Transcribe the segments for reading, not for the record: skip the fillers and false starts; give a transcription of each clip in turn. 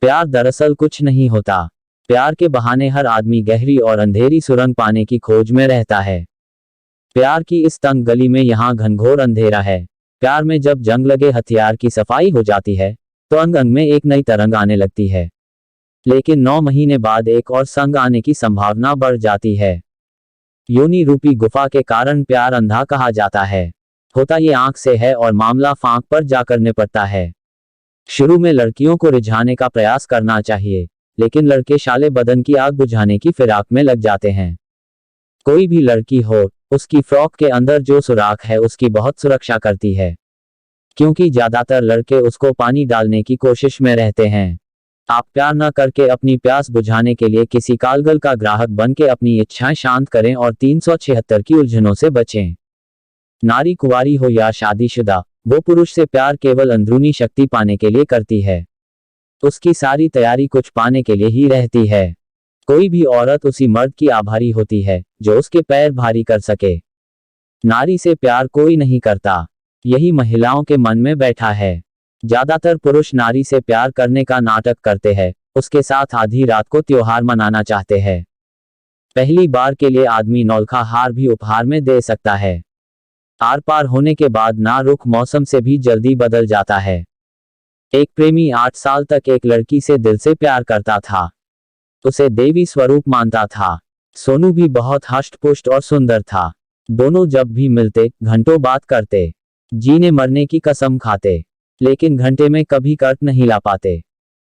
प्यार दरअसल कुछ नहीं होता। प्यार के बहाने हर आदमी गहरी और अंधेरी सुरंग पाने की खोज में रहता है। प्यार की इस तंग गली में यहाँ घनघोर अंधेरा है। प्यार में जब जंग लगे हथियार की सफाई हो जाती है तो अंग अंग में एक नई तरंग आने लगती है। लेकिन 9 महीने बाद एक और संग आने की संभावना बढ़ जाती है। योनि रूपी गुफा के कारण प्यार अंधा कहा जाता है। होता ये आंख से है और मामला फांक पर जाकर निपटता है। शुरू में लड़कियों को रिझाने का प्रयास करना चाहिए, लेकिन लड़के शाले बदन की आग बुझाने की फिराक में लग जाते हैं। कोई भी लड़की हो, उसकी फ्रॉक के अंदर जो सुराख है उसकी बहुत सुरक्षा करती है, क्योंकि ज्यादातर लड़के उसको पानी डालने की कोशिश में रहते हैं। आप प्यार न करके अपनी प्यास बुझाने के लिए किसी कालगल का ग्राहक बन के अपनी इच्छाएं शांत करें और 376 की उलझनों से बचें। नारी कुंवारी हो या शादीशुदा, वो पुरुष से प्यार केवल अंदरूनी शक्ति पाने के लिए करती है। उसकी सारी तैयारी कुछ पाने के लिए ही रहती है। कोई भी औरत उसी मर्द की आभारी होती है जो उसके पैर भारी कर सके। नारी से प्यार कोई नहीं करता, यही महिलाओं के मन में बैठा है। ज्यादातर पुरुष नारी से प्यार करने का नाटक करते हैं, उसके साथ आधी रात को त्योहार मनाना चाहते हैं। पहली बार के लिए आदमी नौलखा हार भी उपहार में दे सकता है। आर पार होने के बाद ना रुख मौसम से भी जल्दी बदल जाता है। एक प्रेमी 8 साल तक एक लड़की से दिल से प्यार करता था। उसे देवी स्वरूप मानता था। सोनू भी बहुत हष्ट-पुष्ट और सुंदर था। दोनों जब भी मिलते घंटों बात करते, जीने मरने की कसम खाते, लेकिन घंटे में कभी कर्क नहीं ला पाते।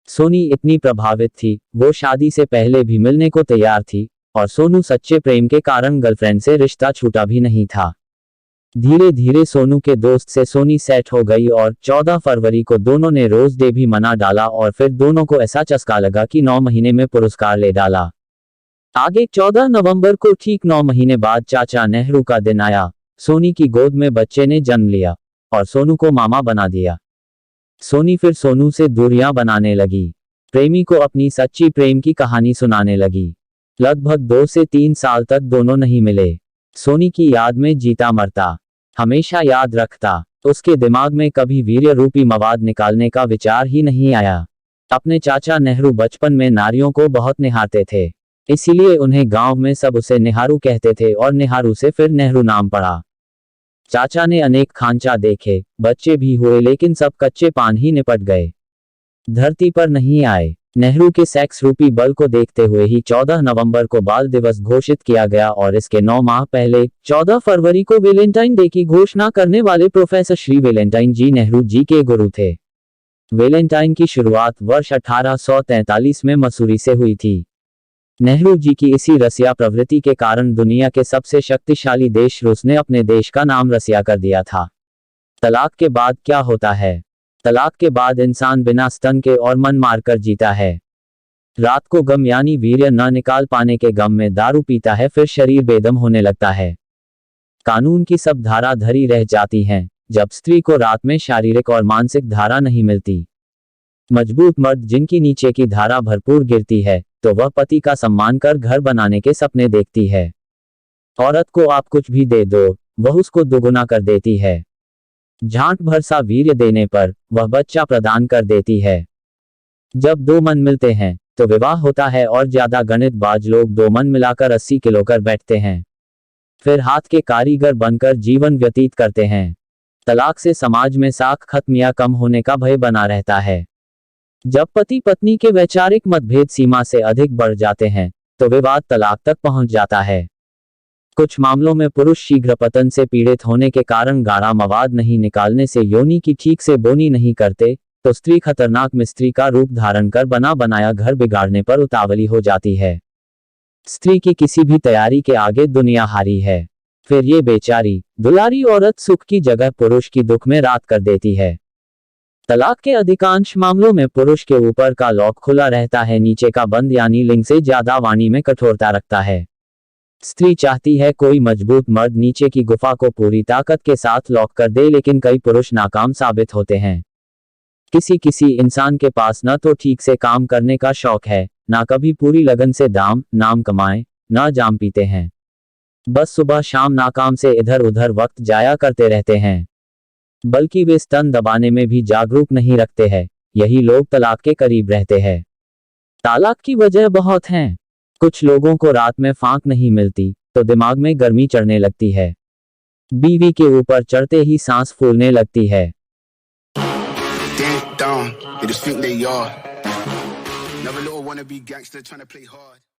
सोनी इतनी प्रभावित थी, वो शादी से पहले भी मिलने को तैयार थी, और सोनू सच्चे प्रेम के कारण गर्लफ्रेंड से रिश्ता छूटा भी नहीं था। धीरे धीरे सोनू के दोस्त से सोनी सेट हो गई और 14 फरवरी को दोनों ने रोज डे भी मना डाला और फिर दोनों को ऐसा चस्का लगा कि 9 महीने में पुरस्कार ले डाला। आगे 14 नवंबर को ठीक 9 महीने बाद चाचा नेहरू का दिन आया। सोनी की गोद में बच्चे ने जन्म लिया और सोनू को मामा बना दिया। सोनी फिर सोनू से दूरियां बनाने लगी। प्रेमी को अपनी सच्ची प्रेम की कहानी सुनाने लगी। लगभग 2 से 3 साल तक दोनों नहीं मिले। सोनी की याद में जीता मरता, हमेशा याद रखता। उसके दिमाग में कभी वीर्य रूपी मवाद निकालने का विचार ही नहीं आया। अपने चाचा नेहरू बचपन में नारियों को बहुत निहारते थे, इसीलिए उन्हें गांव में सब उसे निहारू कहते थे और निहारू से फिर नेहरू नाम पड़ा। चाचा ने अनेक खांचा देखे, बच्चे भी हुए, लेकिन सब कच्चे पान ही निपट गए, धरती पर नहीं आए। नेहरू के सेक्स रूपी बल को देखते हुए ही 14 नवंबर को बाल दिवस घोषित किया गया और इसके 9 माह पहले 14 फरवरी को वैलेंटाइन डे की घोषणा करने वाले प्रोफेसर श्री वैलेंटाइन जी नेहरू जी के गुरु थे। वैलेंटाइन की शुरुआत वर्ष 1843 में मसूरी से हुई थी। नेहरू जी की इसी रसिया प्रवृत्ति के कारण दुनिया के सबसे शक्तिशाली देश रूस ने अपने देश का नाम रसिया कर दिया था। तलाक के बाद क्या होता है? तलाक के बाद इंसान बिना स्तन के और मन मारकर जीता है। रात को गम यानी वीर्य न निकाल पाने के गम में दारू पीता है, फिर शरीर बेदम होने लगता है। कानून की सब धारा धरी रह जाती हैं जब स्त्री को रात में शारीरिक और मानसिक धारा नहीं मिलती। मजबूत मर्द जिनकी नीचे की धारा भरपूर गिरती है तो वह पति का सम्मान कर घर बनाने के सपने देखती है। औरत को आप कुछ भी दे दो, वह उसको दोगुना कर देती है। झांट भर सा वीर्य देने पर वह बच्चा प्रदान कर देती है। जब दो मन मिलते हैं तो विवाह होता है और ज्यादा गणितबाज लोग 2 मन मिलाकर 80 किलो कर बैठते हैं, फिर हाथ के कारीगर बनकर जीवन व्यतीत करते हैं। तलाक से समाज में साख खत्म या कम होने का भय बना रहता है। जब पति पत्नी के वैचारिक मतभेद सीमा से अधिक बढ़ जाते हैं तो विवाद तलाक तक पहुंच जाता है। कुछ मामलों में पुरुष शीघ्र पतन से पीड़ित होने के कारण गाढ़ा मवाद नहीं निकालने से योनि की ठीक से बोनी नहीं करते तो स्त्री खतरनाक मिस्त्री का रूप धारण कर बना बनाया घर बिगाड़ने पर उतावली हो जाती है। स्त्री की किसी भी तैयारी के आगे दुनिया हारी है। फिर ये बेचारी दुलारी औरत सुख की जगह पुरुष की दुख में रात कर देती है। तलाक के अधिकांश मामलों में पुरुष के ऊपर का लॉक खुला रहता है, नीचे का बंद यानी लिंग से ज्यादा वाणी में कठोरता रखता है। स्त्री चाहती है कोई मजबूत मर्द नीचे की गुफा को पूरी ताकत के साथ लॉक कर दे, लेकिन कई पुरुष नाकाम साबित होते हैं। किसी किसी इंसान के पास न तो ठीक से काम करने का शौक है, ना कभी पूरी लगन से नाम कमाए, ना जाम पीते हैं। बस सुबह शाम नाकाम से इधर उधर वक्त जाया करते रहते हैं, बल्कि वे स्तन दबाने में भी जागरूक नहीं रखते हैं। यही लोग तलाक के करीब रहते हैं। तालाक की वजह बहुत हैं। कुछ लोगों को रात में फांक नहीं मिलती तो दिमाग में गर्मी चढ़ने लगती है। बीवी के ऊपर चढ़ते ही सांस फूलने लगती है। Ding dong, they just think they are. Never little wanna be gangster trying to play hard.